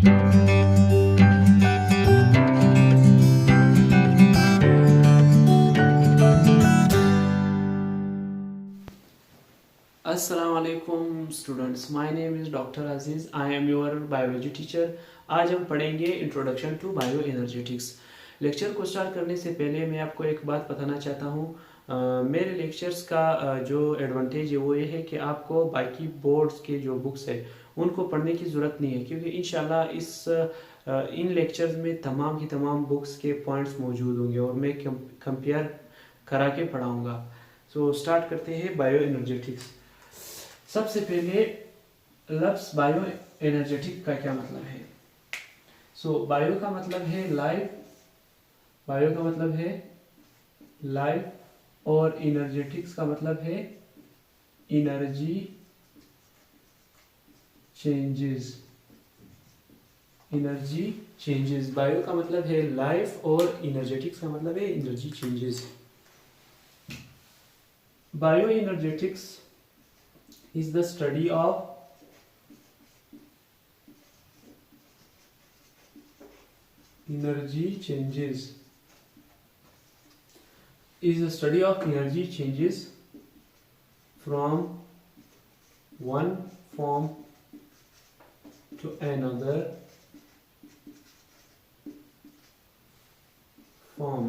अस्सलाम वालेकुम students, my name is doctor Aziz, I am your biology teacher. आज हम पढ़ेंगे introduction to bioenergetics. Lecture को स्टार्ट करने से पहले मैं आपको एक बात बताना चाहता हूँ। मेरे लेक्चर्स का जो एडवांटेज है वो ये है कि आपको बाकी बोर्ड्स के जो बुक्स है उनको पढ़ने की ज़रूरत नहीं है, क्योंकि इंशाल्लाह इन लेक्चर्स में तमाम की तमाम बुक्स के पॉइंट्स मौजूद होंगे और मैं कंपेयर करा के पढ़ाऊँगा। सो स्टार्ट करते हैं बायो एनर्जेटिक्स। सबसे पहले लफ्ज़ बायो एनर्जेटिक का क्या मतलब है। बायो का मतलब है लाइफ, बायो का मतलब है लाइफ, और एनर्जेटिक्स का मतलब है energy changes. Energy changes, bio का मतलब है लाइफ और एनर्जेटिक्स का मतलब है energy changes. Bio energetics is the study of energy changes, is the study of energy changes from one form to another form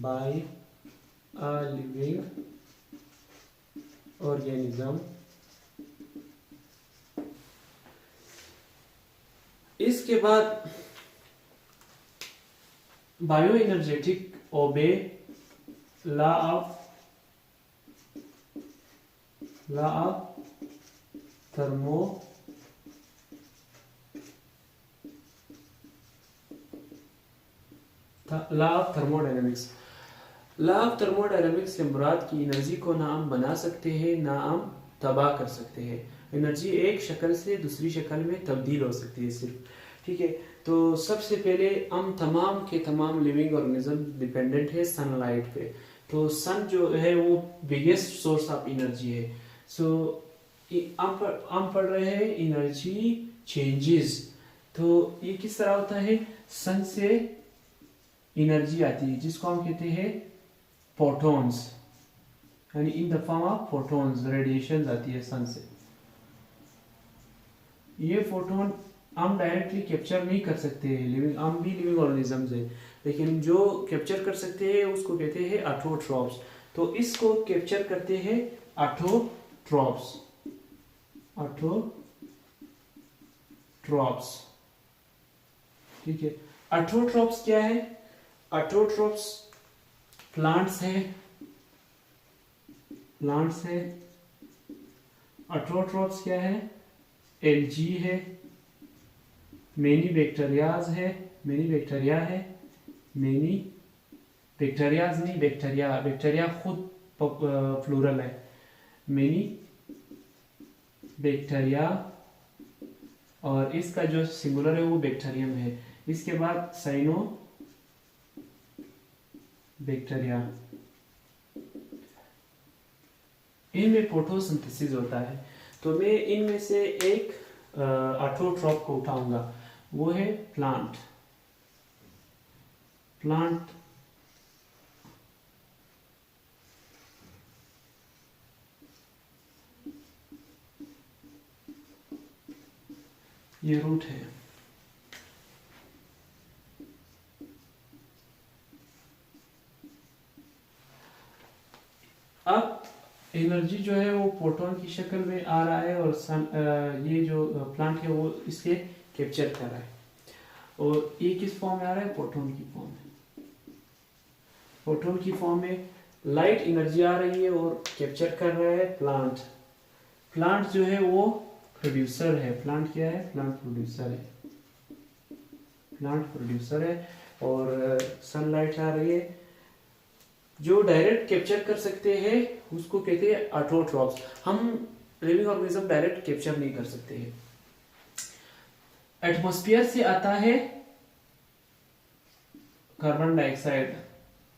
by a living organism। इसके बाद bio energetic obey law of thermo law of thermodynamics. Law of thermodynamics से मुराद की energy को ना हम बना सकते हैं ना हम तबाह कर सकते हैं। एनर्जी एक शक्ल से दूसरी शक्ल में तब्दील हो सकती है सिर्फ, ठीक है। तो सबसे पहले हम तमाम के तमाम लिविंग ऑर्गेनिज्म डिपेंडेंट है सनलाइट पे। तो सन जो है वो बिगेस्ट सोर्स ऑफ एनर्जी है। हम पढ़ रहे हैं एनर्जी चेंजेस। तो ये किस तरह होता है, सन से एनर्जी आती है जिसको हम कहते हैं फोटॉन्स, यानी in the form of photons radiation आती है सन से। ये फोटोन हम डायरेक्टली कैप्चर नहीं कर सकते हैं, हम भी लिविंग ऑर्गेनिजम्स है, लेकिन जो कैप्चर कर सकते हैं उसको कहते हैं ऑटोट्रॉप्स। तो इसको कैप्चर करते हैं ऑटोट्रॉप्स। ठीक है। ऑटोट्रॉप्स क्या है? ऑटोट्रॉप्स प्लांट्स है। ऑटोट्रॉप्स क्या है? एल्गी है, मेनी बैक्टीरियाज है, बैक्टीरिया खुद प्लूरल है, मेनी बैक्टीरिया, और इसका जो सिंगुलर है वो बैक्टीरियम है। इसके बाद साइनो बैक्टीरिया, इनमें फोटोसिंथेसिस होता है। तो मैं इनमें से एक ऑटोट्रॉप को उठाऊंगा, वो है प्लांट। ये रूट है। अब एनर्जी जो है वो प्रोटॉन की शक्ल में आ रहा है और ये जो प्लांट है वो इसके कैप्चर कर रहा है। और ये किस फॉर्म में आ रहा है? प्रोटॉन की फॉर्म में। प्रोटॉन की फॉर्म में लाइट एनर्जी आ रही है और कैप्चर कर रहा है प्लांट जो है वो प्रोड्यूसर है। प्लांट क्या है? प्लांट प्रोड्यूसर है और सनलाइट आ रही है। जो डायरेक्ट कैप्चर कर सकते हैं उसको कहते हैं ऑटोट्रॉप्स। हम लिविंग ऑर्गेनिज्म डायरेक्ट कैप्चर नहीं कर सकते हैं। एटमॉस्फेयर से आता है कार्बन डाइऑक्साइड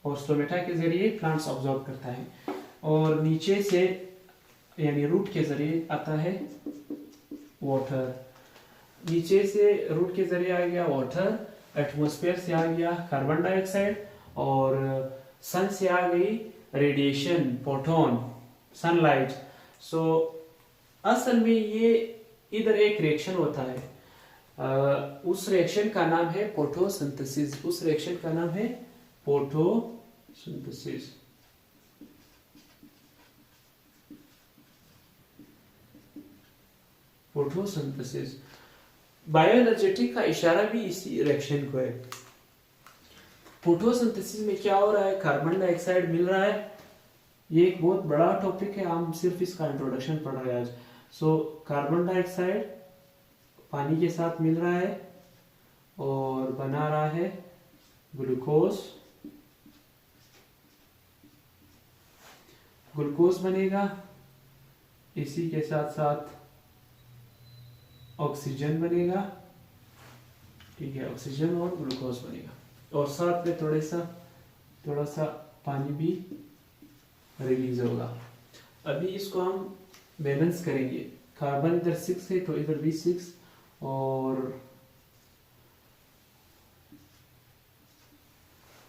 और स्टोमेटा के जरिए प्लांट्स ऑब्जॉर्व करता है, और नीचे से यानी रूट के जरिए आता है वाटर। नीचे से रूट के जरिए आ गया वाटर, एटमॉस्फेयर से आ गया कार्बन डाइऑक्साइड, और सन से आ गई रेडिएशन, फोटोन, सनलाइट। सो असल में ये इधर एक रिएक्शन होता है, उस रिएक्शन का नाम है फोटोसिंथेसिस। उस रिएक्शन का नाम है फोटोसिंथेसिस। फोटोसिंथेसिस बायोएनर्जेटिक का इशारा भी इसी रिएक्शन को है। फोटोसिंथेसिस में क्या हो रहा है, कार्बन डाइऑक्साइड मिल रहा है। ये एक बहुत बड़ा टॉपिक है, हम सिर्फ इसका इंट्रोडक्शन पढ़ रहे हैं आज। सो कार्बन डाइऑक्साइड पानी के साथ मिल रहा है और बना रहा है ग्लूकोज। ग्लूकोज बनेगा, इसी के साथ साथ ऑक्सीजन बनेगा, ठीक है, ऑक्सीजन और ग्लूकोज बनेगा, और साथ में थोड़ा सा पानी भी रिलीज होगा। अभी इसको हम बैलेंस करेंगे, कार्बन इधर 6 है तो इधर भी 6, और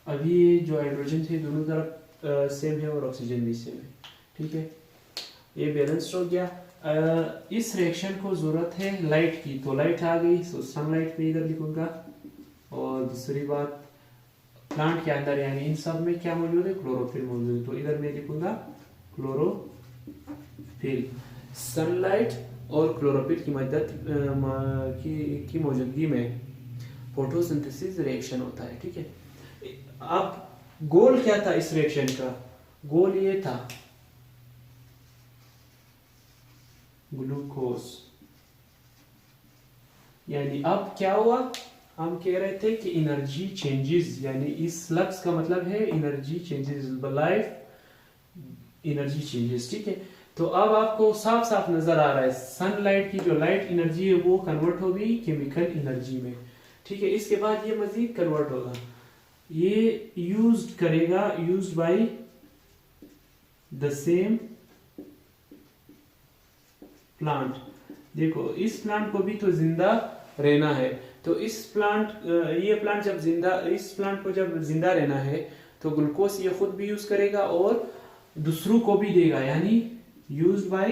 अभी ये जो हाइड्रोजन थे दोनों तरफ सेम है और ऑक्सीजन भी सेम है, ठीक है, ये बैलेंस्ड हो गया। इस रिएक्शन को जरूरत है लाइट की, तो लाइट आ गई, तो सनलाइट पे इधर लिखूंगा। और दूसरी बात, प्लांट के अंदर यानी इन सब में क्या मौजूद है, क्लोरोफिल मौजूद है, तो इधर मैं लिखूंगा क्लोरोफिल। सनलाइट और क्लोरोफिल की मदद की मौजूदगी में फोटोसिंथेसिस रिएक्शन होता है, ठीक है। अब गोल क्या था इस रिएक्शन का, गोल ये था ग्लूकोज, यानी अब क्या हुआ, हम कह रहे थे कि एनर्जी चेंजेस, यानी इस लफ्ज का मतलब है energy changes, life energy changes, ठीक है। तो अब आपको साफ साफ नजर आ रहा है सनलाइट की जो लाइट एनर्जी है वो कन्वर्ट होगी केमिकल एनर्जी में, ठीक है। इसके बाद ये मजीद कन्वर्ट होगा, ये used by the same plant. देखो इस प्लांट को भी तो जिंदा रहना है, तो इस प्लांट को जब जिंदा रहना है तो ग्लूकोज ये खुद भी यूज करेगा और दूसरों को भी देगा, यानी यूज्ड बाय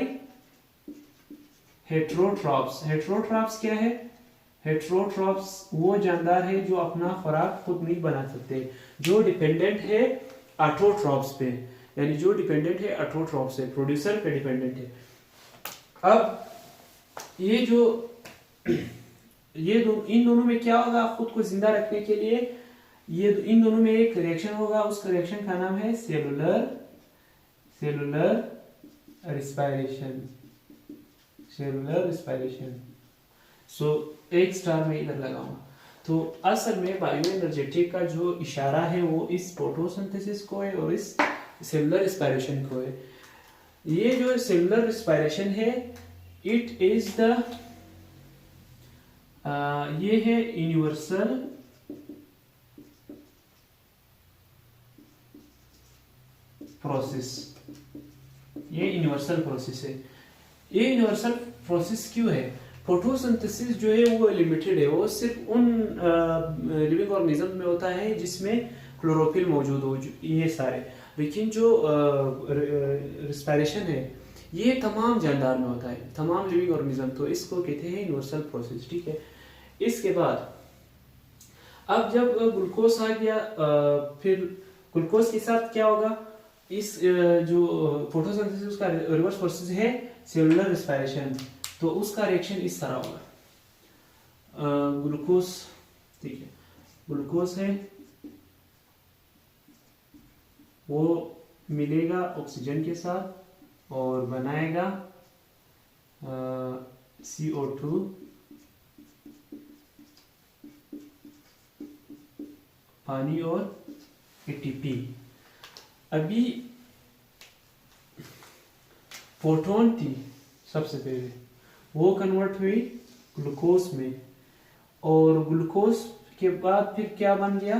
हेटेरोट्रॉप्स। हेटेरोट्रॉप्स क्या है, हेटेरोट्रॉप्स वो जानदार है जो अपना खुराक खुद नहीं बना सकते, जो डिपेंडेंट है ऑटोट्रॉप्स पे, यानी जो डिपेंडेंट है ऑटोट्रॉप्स से, प्रोड्यूसर पे डिपेंडेंट है। अब ये जो इन दोनों में क्या होगा, खुद को जिंदा रखने के लिए ये इन दोनों में एक रिएक्शन होगा, उस रिएक्शन का नाम है सेलुलर रिस्पायरेशन। सो एक स्टार में इधर लगाऊंगा। तो असल में बायो एनर्जेटिक का जो इशारा है वो इस फोटोसिंथेसिस को है और इस सेलुलर रिस्पायरेशन को है। ये जो सेलुलर रिस्पायरेशन है, इट इज द ये है यूनिवर्सल प्रोसेस। ये यूनिवर्सल प्रोसेस है। ये यूनिवर्सल प्रोसेस क्यों है, फोटोसिंथेसिस जो है वो लिमिटेड है, वो सिर्फ उन लिविंग ऑर्गेनिज्म में होता है जिसमें क्लोरोफिल मौजूद हो, ये सारे। लेकिन जो रिस्पायरेशन है ये तमाम जानदार में होता है, तमाम लिविंग ऑर्गेनिज्म, तो इसको कहते हैं यूनिवर्सल प्रोसेस, ठीक है। इसके बाद अब जब ग्लूकोज आ गया, फिर ग्लूकोज के साथ क्या होगा, इस जो फोटोसिंथेसिस का रिवर्स प्रोसेस है सेलुलर रिस्पायरेशन, तो उसका रिएक्शन इस तरह होगा। ग्लूकोज, ठीक है, ग्लूकोज है वो मिलेगा ऑक्सीजन के साथ और बनाएगा CO2, पानी और ATP। अभी फोटोन थी सबसे पहले, वो कन्वर्ट हुई ग्लूकोज में, और ग्लूकोज के बाद फिर क्या बन गया,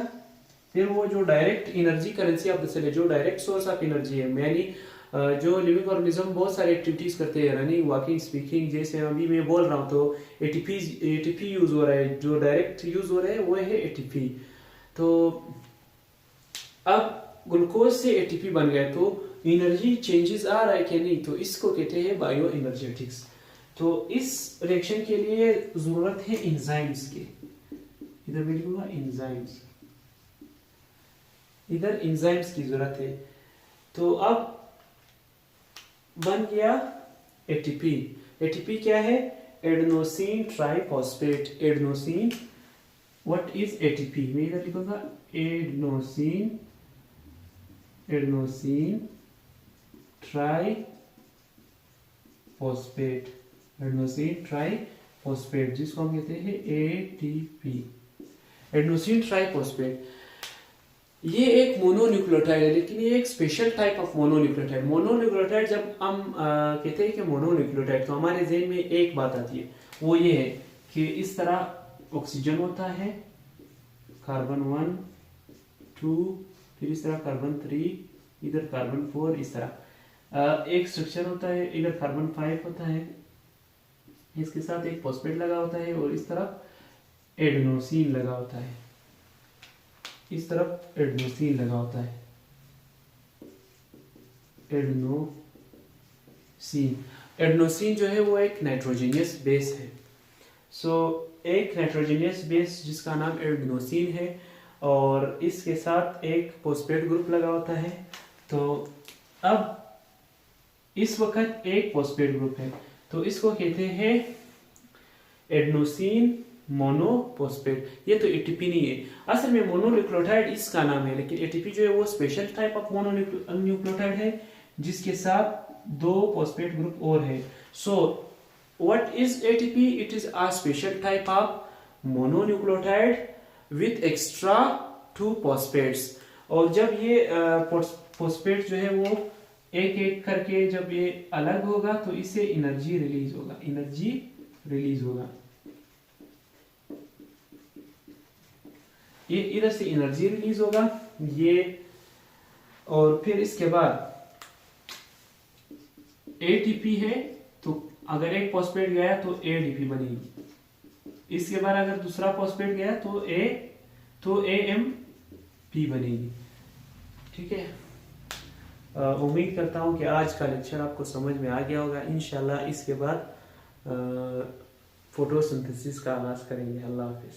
फिर वो जो डायरेक्ट एनर्जी करेंसी आप चले, जो डायरेक्ट सोर्स ऑफ एनर्जी है, यानी जो लिविंग ऑर्गेनिज्म बहुत सारी एक्टिविटीज करते हैं, रनिंग, वॉकिंग, स्पीकिंग। जैसे अभी मैं बोल रहा हूँ तो एटीपी यूज हो रहा है, जो डायरेक्ट यूज हो रहा है वो है एटीपी। तो अब ग्लूकोज से एटीपी बन गए तो एनर्जी चेंजेस आ रहा है कि नहीं, तो इसको कहते हैं बायो एनर्जेटिक्स। तो इस रिएक्शन के लिए जरूरत है एंजाइम्स की, इधर मैं लिखूंगा एंजाइम्स, इधर एंजाइम्स की जरूरत है। तो अब बन गया एटीपी। एटीपी क्या है? Adenosine triphosphate. Adenosine, what is ATP? मैं इधर लिखूंगा एडेनोसिन ट्राइफॉस्फेट। एडेनोसिन ट्राइफॉस्फेट जिसको हम कहते हैं एटीपी, एडेनोसिन ट्राइफॉस्फेट। ये एक मोनोन्यूक्लियोटाइड है, लेकिन ये एक special type of mononucleotide. Mononucleotide जब हम कहते हैं कि मोनोन्यूक्लियोटाइड, तो हमारे ज़हन में एक बात आती है, वो ये है कि इस तरह ऑक्सीजन होता है, कार्बन 1 2, फिर इस तरह कार्बन 3, इधर कार्बन 4, इस तरह एक स्ट्रक्चर होता है, इधर कार्बन 5 होता है, इसके साथ एक फॉस्फेट लगा होता है, और इस तरफ एडेनोसिन लगा होता है, इस तरफ एडेनोसिन लगा होता है, एडेनोसिन। एडेनोसिन जो है वो एक नाइट्रोजनियस बेस है। एक नाइट्रोजनियस बेस जिसका नाम एडेनोसिन है, और इसके साथ एक फॉस्फेट ग्रुप लगा होता है। तो अब इस वक्त एक फॉस्फेट ग्रुप है, तो इसको कहते हैं एडेनोसिन मोनोफॉस्फेट। ये तो एटीपी नहीं है, असल में मोनोन्यूक्लियोटाइड इसका नाम है, लेकिन एटीपी जो है वो स्पेशल टाइप ऑफ मोनोन्यूक्लियोटाइड है जिसके साथ 2 फॉस्फेट ग्रुप और है। So what is ATP? It is a special type of mononucleotide with extra 2 phosphates. और जब ये फॉस्फेट जो है वो एक एक करके जब ये अलग होगा तो इससे एनर्जी रिलीज होगा, एनर्जी रिलीज होगा, ये इधर से एनर्जी रिलीज होगा ये। और फिर इसके बाद एटीपी है, तो अगर एक फॉस्फेट गया तो एडीपी बनेगी, इसके बाद अगर दूसरा फॉस्फेट गया तो एएमपी बनेगी। ठीक है, उम्मीद करता हूँ कि आज का लेक्चर आपको समझ में आ गया होगा। इंशाल्लाह इसके बाद फोटोसिंथेसिस का आगाज करेंगे। अल्लाह हाफिज।